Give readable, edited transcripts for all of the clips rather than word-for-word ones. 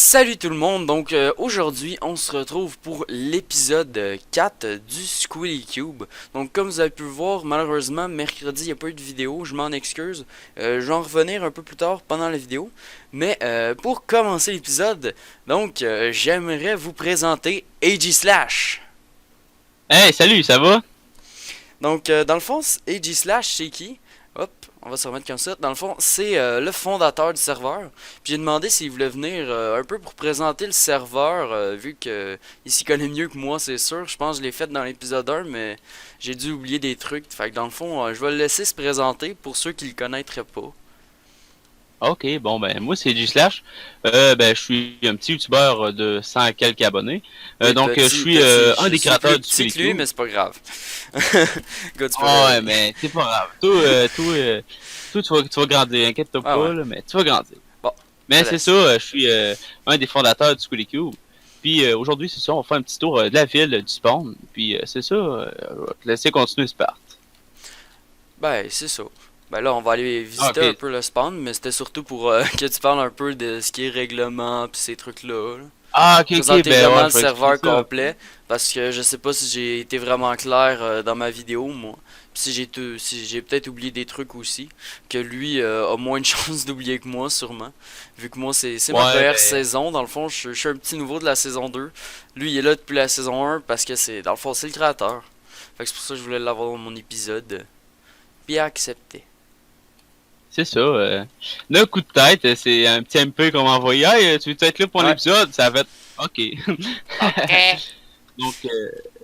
Salut tout le monde, donc aujourd'hui on se retrouve pour l'épisode 4 du Squiddy Cube. Donc comme vous avez pu le voir, malheureusement mercredi il n'y a pas eu de vidéo, je m'en excuse. Je vais en revenir un peu plus tard pendant la vidéo. Mais pour commencer l'épisode, donc j'aimerais vous présenter AG Slash. Hey, salut, ça va? Donc dans le fond, AG Slash c'est qui? Hop, on va se remettre comme ça. Dans le fond, c'est le fondateur du serveur. Puis j'ai demandé s'il voulait venir un peu pour présenter le serveur, vu que il s'y connaît mieux que moi, c'est sûr. Je pense que je l'ai fait dans l'épisode 1, mais j'ai dû oublier des trucs. Fait que dans le fond, je vais le laisser se présenter pour ceux qui le connaîtraient pas. Ok, bon, ben, moi, c'est G-Slash. Ben, je suis un petit youtubeur de 100 quelques abonnés. Oui, Donc, je petit, suis petit. un Je des suis plus créateurs du petit que lui, Squeaky. mais c'est pas grave. Gars, tu peux... Ah ouais, mais c'est pas grave. Toi, tu vas grandir, inquiète-toi Ah ouais. pas, là, mais tu vas grandir. Bon, je Mais te c'est laisse. ça, je suis un des fondateurs du Squeaky. Puis aujourd'hui, c'est ça, on va faire un petit tour de la ville, du spawn. Puis c'est ça, je vais te laisser continuer ce part. Ben, c'est ça. Ben là, on va aller Ah, visiter un ok. peu le spawn, mais c'était surtout pour que tu parles un peu de ce qui est règlement pis ces trucs-là. Là. Ah, ok, Présenter ben vraiment ouais, le je vais expliquer serveur ça. complet, parce que je sais pas si j'ai été vraiment clair dans ma vidéo, moi. Pis si j'ai peut-être oublié des trucs aussi, que lui a moins de chances d'oublier que moi, sûrement. Vu que moi, c'est ma Ouais, première ben, saison, dans le fond, je suis un petit nouveau de la saison 2. Lui, il est là depuis la saison 1, parce que dans le fond, c'est le créateur. Fait que c'est pour ça que je voulais l'avoir dans mon épisode. Puis accepté. c'est ça. D'un coup de tête, c'est un petit MP qu'on m'a envoyé. Hey, tu veux être là pour Ouais. l'épisode? Ça va être OK. Ok. Donc,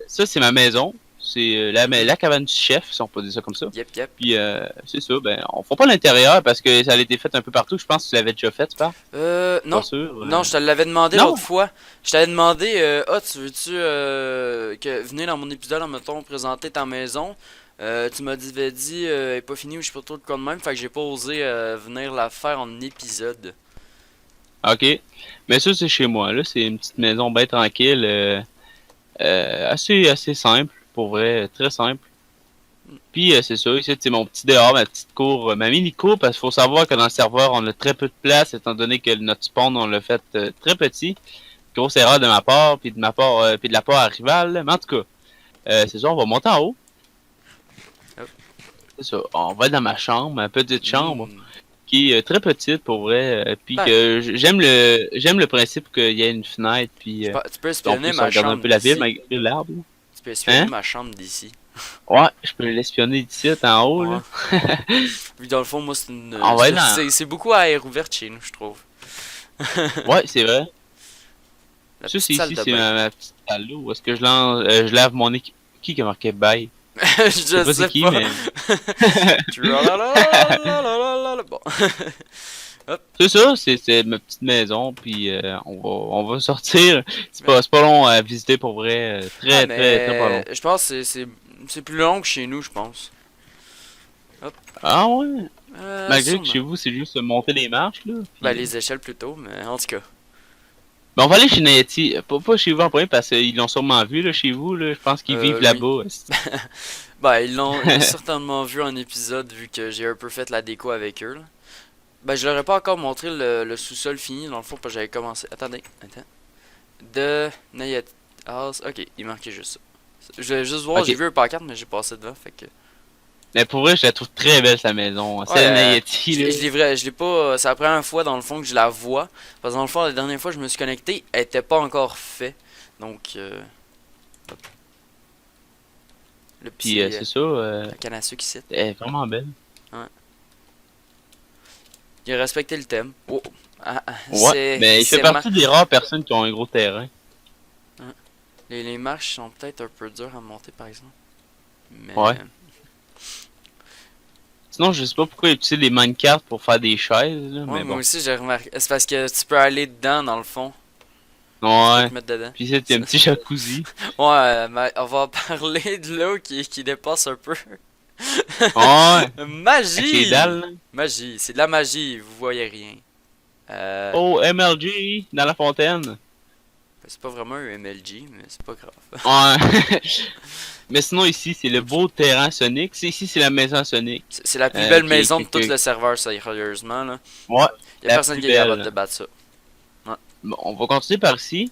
ça, c'est ma maison. C'est la cabane du chef, si on peut dire ça comme ça. Yep, yep. Puis, c'est ça. Ben, on fait pas l'intérieur parce que ça a été fait un peu partout. Je pense que tu l'avais déjà fait, pas? Pas Non. sûr. Non, je te l'avais demandé Non! l'autre fois. Je t'avais demandé, tu veux-tu que venir dans mon épisode, en mettons, présenter ta maison? Tu m'avais dit, elle est pas finie ou je sais pas trop de quoi de même, fait que j'ai pas osé venir la faire en épisode. OK. Mais ça, c'est chez moi. Là, c'est une petite maison bien tranquille. Assez simple, pour vrai. Très simple. Puis c'est ça, ici c'est mon petit dehors, ma petite cour, ma mini cour, parce qu'il faut savoir que dans le serveur, on a très peu de place, étant donné que notre spawn, on l'a fait très petit. Grosse erreur de ma part, puis de ma part, puis de la part à Rival. Mais en tout cas, c'est ça, on va monter en haut. Hop. C'est ça, on va dans ma chambre, ma petite chambre, Hmm. qui est très petite pour vrai, puis Ben, que j'aime le principe qu'il y ait une fenêtre, puis tu peux on espionner puisse ma regarder un chambre peu la ville d'ici. malgré l'arbre. Tu peux espionner Hein? ma chambre d'ici. Ouais, je peux l'espionner d'ici, en haut, Ouais. là. Vu que dans le fond, moi, c'est une. On va aller dans... C'est beaucoup à air ouverte chez nous, je trouve. Ouais, c'est vrai. La Ça, c'est petite salle ici, de c'est bain. ma petite salle là où est-ce que je lave mon équipe. Qui a marqué bye? Je sais Je pas c'est sais qui, pas. mais. Tralalalalalalala. Bon. Hop. C'est ça, c'est ma petite maison, puis on va sortir. C'est pas long à visiter pour vrai. Ah, Très, très, très pas long. mais je pense que c'est plus long que chez nous, je pense. Hop. Ah ouais? Malgré que Sûrement. chez vous, c'est juste monter les marches, là. Ben, Puis... les échelles plutôt, mais en tout cas. Ben, on va aller chez Nayati. Pas chez vous en premier, parce qu'ils l'ont sûrement vu, là, chez vous, là. Je pense qu'ils vivent Oui. là-bas. Ben, ils l'ont certainement vu en épisode, vu que j'ai un peu fait la déco avec eux, là. Ben, je leur ai pas encore montré le sous-sol fini, dans le fond, parce que j'avais commencé. Attendez, attends. De Nayat House. Ok, il manquait juste ça. Je vais juste voir, j'ai Ok. vu un pancarte, mais j'ai passé devant, fait que. Mais pour vrai, je la trouve très belle, sa maison. Ouais, Celle de Nayati, là. je l'ai pas. C'est la première fois dans le fond que je la vois. Parce que dans le fond, la dernière fois que je me suis connecté, elle était pas encore fait. Donc, hop. Le Puis petit c'est ça, la canne à sucre ici. elle est vraiment belle. Ouais. Il a respecté le thème. Oh, Ouais, mais il fait c'est partie des rares personnes qui ont un gros terrain. hein. Les marches sont peut-être un peu dures à monter, par exemple. Mais. Ouais. Sinon, je sais pas pourquoi ils utilisent les minecarts pour faire des chaises, là, Ouais, mais moi bon. aussi j'ai remarqué. C'est parce que tu peux aller dedans, dans le fond. Tu peux Ouais. te mettre dedans. Puis c'est un petit jacuzzi. Ouais, mais on va parler de l'eau qui dépasse un peu. Ouais. Avec les Magie! dalles, là. Magie, c'est de la magie, vous voyez rien. Oh, MLG, dans la fontaine. C'est pas vraiment un MLG, mais c'est pas grave. Ouais. Mais sinon, ici, c'est le beau terrain Sonic. Ici, c'est la maison Sonic. C'est la plus belle qui est- maison de qui- tout qui- le serveur, sérieusement, là. Ouais, Y'a la personne plus qui est capable belle. de battre ça. Ouais. Bon, on va continuer par ici.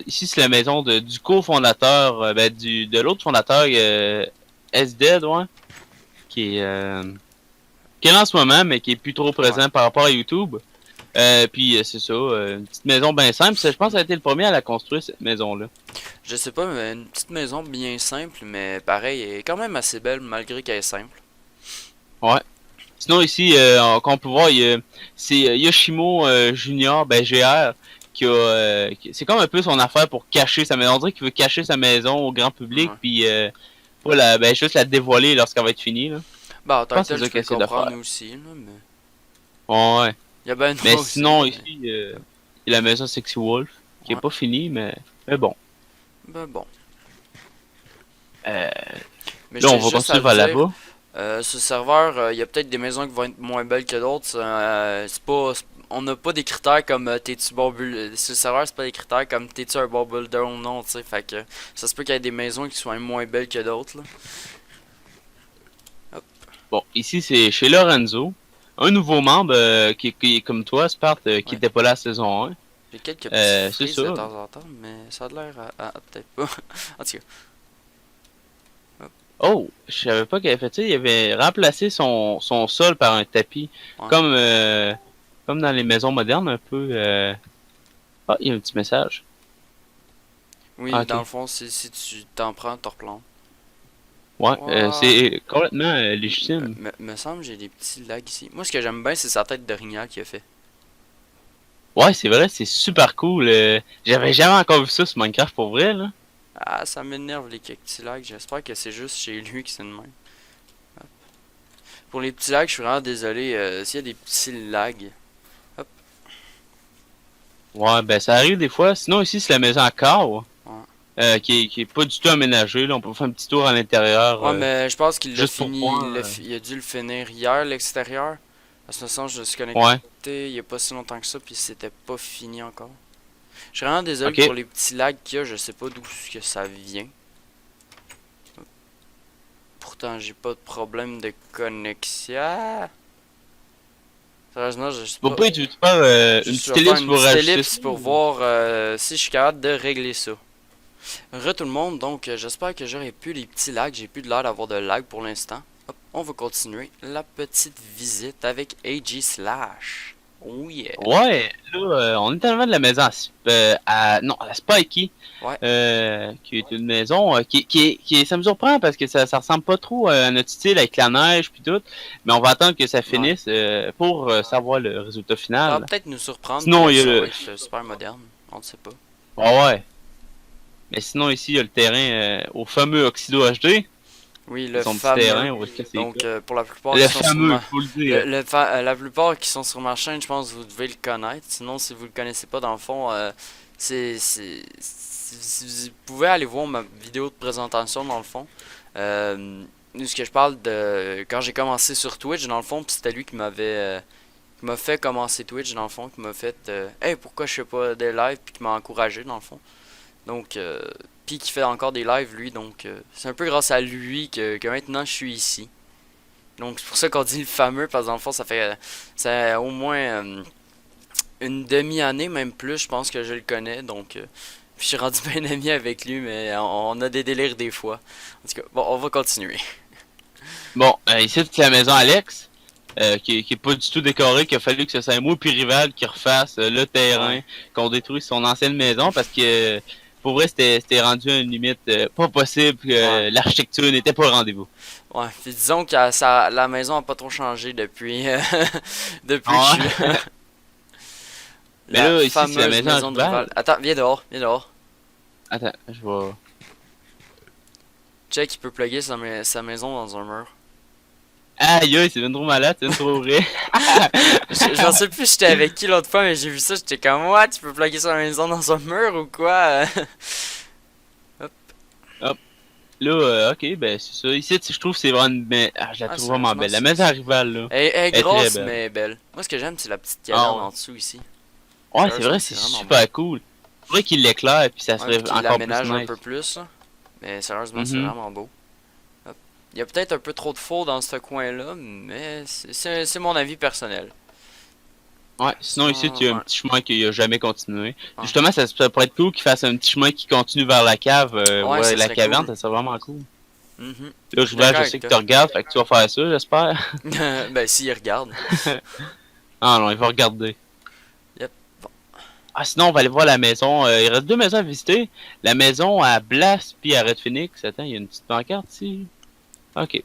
Ici, c'est la maison du cofondateur, de l'autre fondateur, S-Dead, ouais, qui est là en ce moment, mais qui est plus trop Ouais. présent par rapport à YouTube. Puis c'est ça, une petite maison bien simple. Je pense que ça a été le premier à la construire, cette maison-là. Je sais pas, mais une petite maison bien simple, mais pareil, elle est quand même assez belle malgré qu'elle est simple. Ouais. Sinon ici, comme on peut voir, c'est Yoshimo Junior, ben GR, c'est comme un peu son affaire pour cacher sa maison. On dirait qu'il veut cacher sa maison au grand public, Ouais. puis pas juste la dévoiler lorsqu'elle va être finie, là. Bah, en Je tant que pense que c'est tel, ça je peux qu'elle le essaie de comprendre faire. aussi, là, mais... Ouais. Il y a ben de Mais moi aussi, sinon, mais... ici, il y a la maison Sexy Wolf, qui est Ouais. pas finie, mais bon. Ben bon. Euh, Mais Là, on j'ai va juste à continuer le vers dire, là-bas. ce serveur, il y a peut-être des maisons qui vont être moins belles que d'autres. C'est pas, on n'a pas des critères comme t'es-tu bon builder. Sur le serveur, c'est pas des critères comme t'es-tu un bon builder ou non, tu sais. Fait que ça se peut qu'il y ait des maisons qui soient moins belles que d'autres, là. Hop. Bon, ici, c'est chez Lorenzo. Un nouveau membre qui est comme toi, Spart, qui Ouais. était pas là la saison 1. J'ai quelques petits C'est frises ça. de temps en temps, mais ça a l'air peut-être pas. En tout cas, hop. Oh, je savais pas qu'il avait fait ça. Il avait remplacé son sol par un tapis. Ouais. Comme, comme dans les maisons modernes, un peu. Ah, il y a un petit message. Ah, Oui, ok. dans le fond, si tu t'en prends, t'en replantes. Ouais, Ouais. c'est complètement légitime. Me semble que j'ai des petits lags ici. Moi, ce que j'aime bien, c'est sa tête d'orignal qu'il a fait. Ouais, c'est vrai, c'est super cool. J'avais jamais encore vu ça sur Minecraft pour vrai, là. Ah, ça m'énerve les quelques petits lags. J'espère que c'est juste chez lui que c'est de même. Hop. Pour les petits lags, je suis vraiment désolé. S'il y a des petits lags. Hop. Ouais, ben ça arrive des fois. Sinon, ici, c'est la maison à Carl, Ouais, qui est pas du tout aménagée. Là. On peut faire un petit tour à l'intérieur, ouais mais je pense qu'il l'a juste pour fini. voir. Il a dû le finir hier, l'extérieur. À ce sens, je me suis Ouais, connecté il y a pas si longtemps que ça, puis c'était pas fini encore. Je suis vraiment désolé ok. pour les petits lags qu'il y a. Je sais pas d'où que ça vient. Pourtant, j'ai pas de problème de connexion. Sérieusement, je sais Faut pas. pas tu faire une Juste, je petite vais faire ellipse une pour petite rajouter ça. ellipse pour voir si je suis capable de régler ça. Re tout le monde, donc j'espère que j'aurai plus les petits lags. J'ai plus de l'air d'avoir de lag pour l'instant. Hop, on va continuer la petite visite avec AG Slash. Oh yeah. Ouais, là, on est tellement de la maison non, à Spikey, Ouais, qui est une maison ça me surprend parce que ça ressemble pas trop à notre style avec la neige puis tout, mais on va attendre que ça ouais. finisse pour savoir le résultat Ça va final. peut-être nous surprendre Sinon, que il y a ça va le... être super moderne. On ne sait pas. Ouais. Mais sinon, ici, il y a le terrain au fameux Oxido HD. Oui, le Son petit fameux. terrain, où est-ce que c'est Donc, quoi? pour la plupart Le qui sont sur fameux, ma... faut le dire. La plupart qui sont sur ma chaîne, je pense que vous devez le connaître. Sinon, si vous le connaissez pas, dans le fond, vous pouvez aller voir ma vidéo de présentation, dans le fond. Ce que je parle de quand j'ai commencé sur Twitch, dans le fond, puis c'était lui qui m'a fait commencer Twitch, dans le fond, qui m'a fait hey, pourquoi je fais pas des lives, puis qui m'a encouragé, dans le fond. Donc, puis qui fait encore des lives, lui. Donc, c'est un peu grâce à lui que maintenant je suis ici. Donc, c'est pour ça qu'on dit le fameux, parce que dans le fond, ça au moins une demi-année, même plus, je pense que je le connais. Donc, puis je suis rendu bien ami avec lui, mais on a des délires des fois. En tout cas, bon, on va continuer. Bon, ici, c'est la maison Alex, qui est pas du tout décorée, qu'il a fallu que ce soit moi puis Rival qui refasse le terrain, Ouais, qu'on détruise son ancienne maison, parce que pour vrai, c'était rendu à une limite pas possible, ouais, que l'architecture n'était pas au rendez-vous. ouais. Puis disons que la maison a pas trop changé depuis, depuis que je Ah suis là. ouais. Mais La là, ici, c'est la fameuse maison maison de Rival. Rival. Attends, viens dehors, viens dehors. Attends, je vais... Check, il peut plugger sa maison dans un mur. Aïe, aïe, c'est bien trop malade, c'est bien trop vrai. J'en sais plus j'étais avec qui l'autre fois, mais j'ai vu ça, j'étais comme, what, tu peux plugger sa maison dans un mur ou quoi? Hop. Hop. Là, ok, ben c'est ça. Ici, je trouve que c'est vraiment je la Ah, trouve vraiment sérieusement, belle. La maison Rival, là, elle est elle est très grosse, belle. mais belle. Moi, ce que j'aime, c'est la petite Ah caverne ouais. en dessous ici. Ouais, c'est Sérieusement, vrai, c'est c'est vraiment beau. super cool. Faudrait qu'il l'éclaire, puis ça Ouais, serait puis qu'il encore plus l'aménage un nice. peu plus, là. Mais sérieusement, c'est Mhm. vraiment beau. Hop. Il y a peut-être un peu trop de faux dans ce coin-là, mais c'est mon avis personnel. Ouais, sinon ici, Sinon, tu as un ouais, petit chemin qui a jamais continué. ouais. Justement, ça pourrait être cool qu'ils fassent un petit chemin qui continue vers la cave, Ouais, ouais, ça la serait caverne, cool. ça serait vraiment cool. Mhm. Là, Je suis d'accord je avec sais que toi. tu regardes, fait que tu vas faire ça, j'espère. Ben, s'il regarde. Ah non, il va regarder. Yep. Bon. Ah, sinon, on va aller voir la maison. Il reste deux maisons à visiter. La maison à Blast puis à Red Phoenix. Attends, il y a une petite pancarte ici. Ok.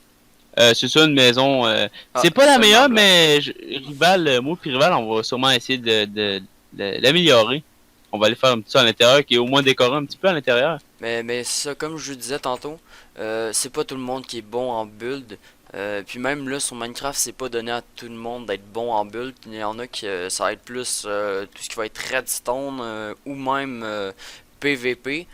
C'est ça, une maison. Ah, C'est pas la seulement meilleure, Blast. mais Rival, moi puis Rival, on va sûrement essayer de l'améliorer. On va aller faire un petit ça à l'intérieur, qui est au moins décoré un petit peu à l'intérieur. Mais ça, comme je vous disais tantôt, c'est pas tout le monde qui est bon en build. Puis même là sur Minecraft, c'est pas donné à tout le monde d'être bon en build. Il y en a qui ça va être plus tout ce qui va être redstone ou même PVP.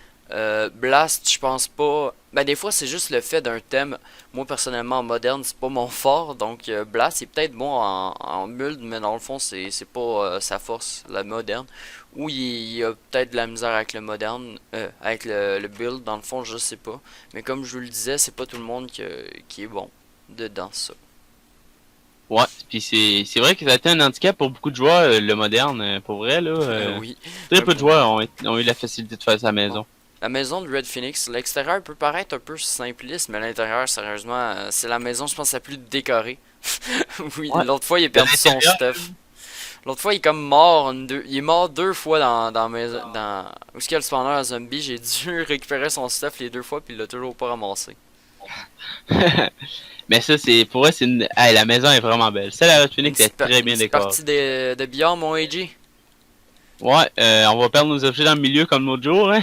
Blast, je pense pas. Ben des fois c'est juste le fait d'un thème. Moi personnellement en moderne c'est pas mon fort, donc Blast c'est peut-être bon en build, mais dans le fond c'est pas sa force, la moderne. Ou il y a peut-être de la misère avec le moderne, avec le build dans le fond je sais pas. Mais comme je vous le disais, c'est pas tout le monde qui est bon dedans ça. Ouais, puis c'est vrai que ça a été un handicap pour beaucoup de joueurs, le moderne, pour vrai, là. Oui, Très même peu de pour moi. joueurs ont eu la facilité de faire sa Bon. maison. La maison de Red Phoenix, l'extérieur peut paraître un peu simpliste, mais l'intérieur, sérieusement, c'est la maison, je pense, la plus décorée. Oui, Ouais. l'autre fois, il a De perdu son l'intérieur, stuff. L'autre fois, il est comme mort, il est mort deux fois dans maison, dans où est-ce qu'il y a le spawner à zombie. J'ai dû récupérer son stuff les deux fois, puis il l'a toujours pas ramassé. mais ça, c'est pour vrai, c'est une. Hey, la maison est vraiment belle. Celle à Red Phoenix est très Une bien petite décorée. partie de biome, mon AJ. Ouais, on va perdre nos objets dans le milieu comme l'autre jour, hein.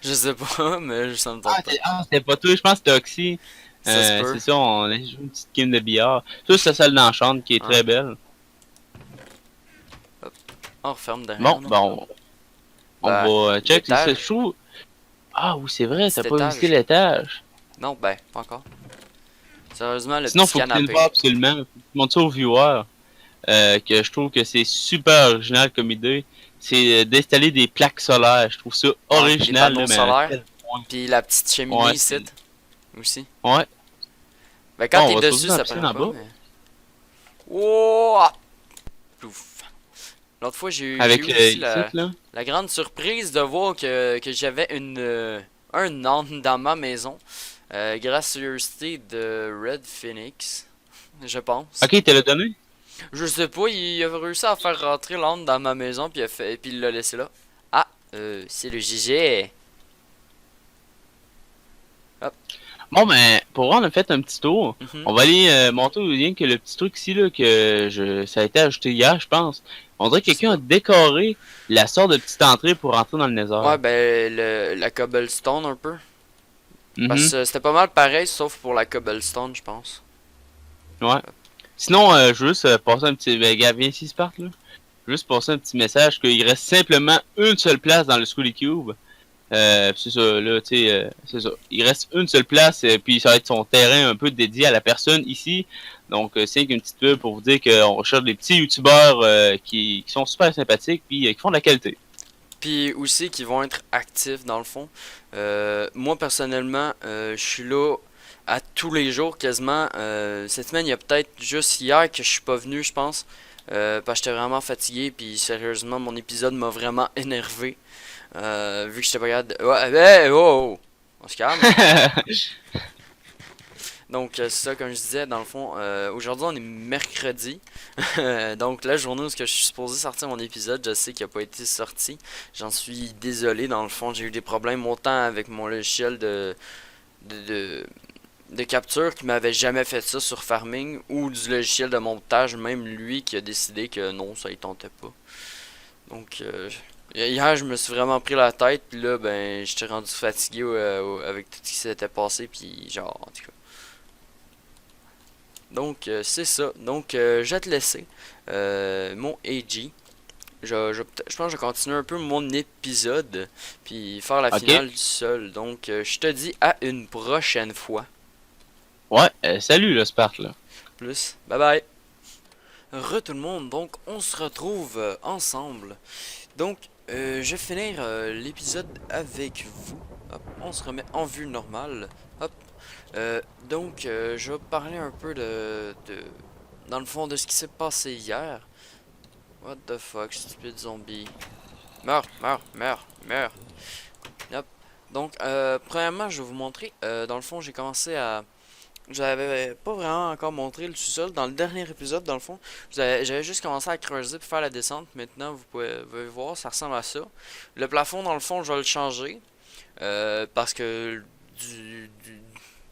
Je sais pas, mais ça me tente pas. C'était pas toi, je pense que c'était Oxy. Ça se peut. C'est ça, on a joué une petite game de billard. Ça, c'est la salle d'enchante qui est Ouais. très belle. Hop. On referme derrière Bon, nous. bon, on Bah, va check. l'étage. Je trouve. Ah oui, c'est vrai, t'as Petit pas visité étage. l'étage. Non, ben, pas encore. Sérieusement, le Sinon, petit faut que tu le canapé. vois absolument. Faut que tu montres ça aux viewers. Que je trouve que c'est super original comme idée. C'est d'installer des plaques solaires. Je trouve ça Ouais, des original, là, panneaux mais à un solaires. tel point. Puis la petite cheminée Ouais, ici aussi. ouais. Ben Bon, quand on t'es va sauter dessus, dans la ça piscine paraît en pas, bas. mais. Oh! Plouf. L'autre fois, j'ai Avec eu aussi ici, là. la grande surprise de voir que j'avais un âne dans ma maison. Gracieuseté de Red Phoenix, je pense. Ok, il te l'a donné? Je sais pas, il a réussi à faire rentrer l'âne dans ma maison, puis il l'a laissé là. Ah, c'est le GG. Hop. Bon, ben, pour voir, on a fait un petit tour. Mhm. On va aller monter au lien que le petit truc ici, là, ça a été ajouté hier, je pense. On dirait que Je sais quelqu'un a pas. décoré la sorte de petite entrée pour rentrer dans le Nether. Ouais, ben, la cobblestone un peu. Parce Mhm, que c'était pas mal pareil, sauf pour la cobblestone, je pense. ouais. Sinon, je veux juste passer un petit... Ben, gars, viens ici, Sparte, là. Je veux juste passer un petit message qu'il reste simplement une seule place dans le Schooly Cube. C'est ça, là, tu sais, c'est ça. Il reste une seule place, puis ça va être son terrain un peu dédié à la personne ici. Donc, c'est qu'une petite pub pour vous dire qu'on recherche des petits youtubeurs qui sont super sympathiques, puis qui font de la qualité. Puis aussi qui vont être actifs dans le fond. Moi personnellement, je suis là à tous les jours quasiment. Cette semaine, il y a peut-être juste hier que je suis pas venu, je pense. Parce que j'étais vraiment fatigué, puis sérieusement, mon épisode m'a vraiment énervé. Vu que j'étais pas capable de... Ouais, hey, oh, oh. On se calme. Donc, c'est ça, comme je disais, dans le fond, aujourd'hui on est mercredi. Donc, la journée où je suis supposé sortir mon épisode, je sais qu'il n'a pas été sorti. J'en suis désolé, dans le fond, j'ai eu des problèmes autant avec mon logiciel de, de, de capture qui m'avait jamais fait ça sur Farming, ou du logiciel de montage, même lui qui a décidé que non, ça il tentait pas. Donc, hier, je me suis vraiment pris la tête, puis là, ben, j'étais rendu fatigué avec tout ce qui s'était passé, puis genre, en tout cas. Donc, c'est ça. Donc, je vais te laisser. Mon AG. Je pense que je vais continuer un peu mon épisode. Puis faire la OK? finale seul. Donc, je te dis à une prochaine fois. Ouais, salut, là, Sparte, là. Plus. Bye bye. Tout le monde. Donc, on se retrouve ensemble. Donc, je vais finir l'épisode avec vous. Hop, on se remet en vue normale. Hop. Donc, je vais parler un peu dans le fond, de ce qui s'est passé hier. What the fuck, stupide zombie. Meurs, meurs, meurs, meurs. Hop. Donc, premièrement, je vais vous montrer. Dans le fond, j'ai commencé à... J'avais pas vraiment encore montré le sous-sol. Dans le dernier épisode, dans le fond, j'avais juste commencé à creuser pour faire la descente. Maintenant, vous pouvez voir, ça ressemble à ça. Le plafond, dans le fond, je vais le changer. Parce que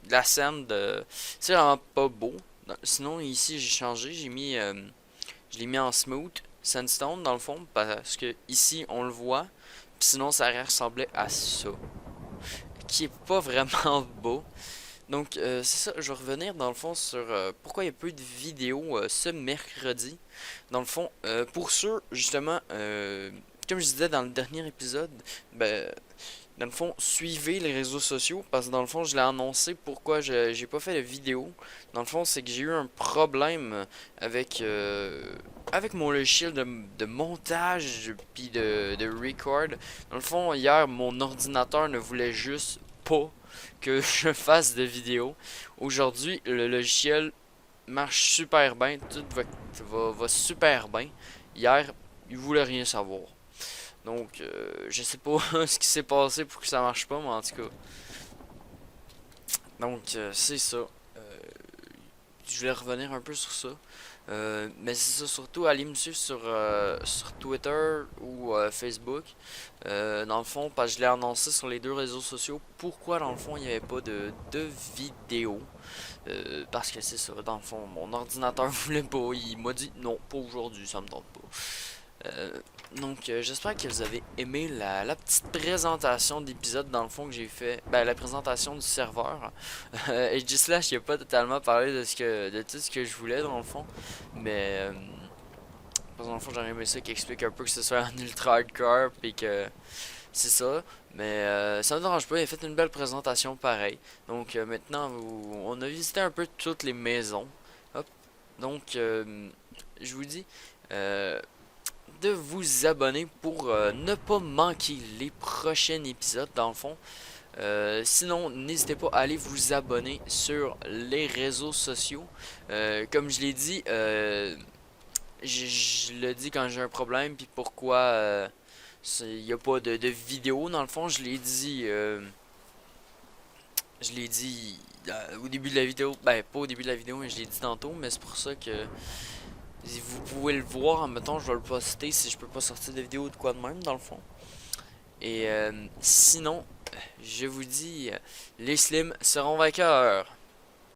la scène de... c'est vraiment pas beau. Sinon, ici, j'ai changé. Je l'ai mis en smooth sandstone, dans le fond. Parce que ici, on le voit. Puis sinon, ça ressemblait à ça. Qui est pas vraiment beau. Donc, c'est ça, je vais revenir dans le fond sur pourquoi il y a peu de vidéos ce mercredi. Dans le fond, pour ceux, justement, comme je disais dans le dernier épisode, ben, dans le fond, suivez les réseaux sociaux parce que dans le fond, je l'ai annoncé pourquoi j'ai pas fait de vidéo. Dans le fond, c'est que j'ai eu un problème avec mon logiciel de montage puis de record. Dans le fond, hier, mon ordinateur ne voulait juste pas que je fasse de vidéo. Aujourd'hui, le logiciel marche super bien, tout va super bien. Hier, il voulait rien savoir. Donc, je sais pas ce qui s'est passé pour que ça marche pas, mais en tout cas. Donc, c'est ça. Je voulais revenir un peu sur ça. Mais c'est ça, surtout allez me suivre sur Twitter ou Facebook. Dans le fond, parce que je l'ai annoncé sur les deux réseaux sociaux. Pourquoi, dans le fond, il n'y avait pas de vidéo. Parce que c'est ça, dans le fond, mon ordinateur voulait pas. Il m'a dit non, pas aujourd'hui, ça me tente pas. J'espère que vous avez aimé la petite présentation d'épisode dans le fond que j'ai fait. Ben, la présentation du serveur. Et Slash, il a pas totalement parlé de tout ce que je voulais dans le fond. Mais, dans le fond, j'aurais aimé ça qui explique un peu que ce soit en ultra hardcore. Puis que c'est ça. Mais ça me dérange pas, il a fait une belle présentation pareil. Donc, maintenant, on a visité un peu toutes les maisons. Hop. Donc, je vous dis. De vous abonner pour ne pas manquer les prochains épisodes dans le fond. Sinon, n'hésitez pas à aller vous abonner sur les réseaux sociaux. Comme je l'ai dit, je le dis quand j'ai un problème, puis pourquoi il n'y a pas de vidéo dans le fond. Je l'ai dit au début de la vidéo. Ben, pas au début de la vidéo, mais je l'ai dit tantôt, mais c'est pour ça que vous pouvez le voir, mettons, je vais le poster si je peux pas sortir de vidéo de quoi de même, dans le fond. Et sinon, je vous dis, les slims seront vainqueurs.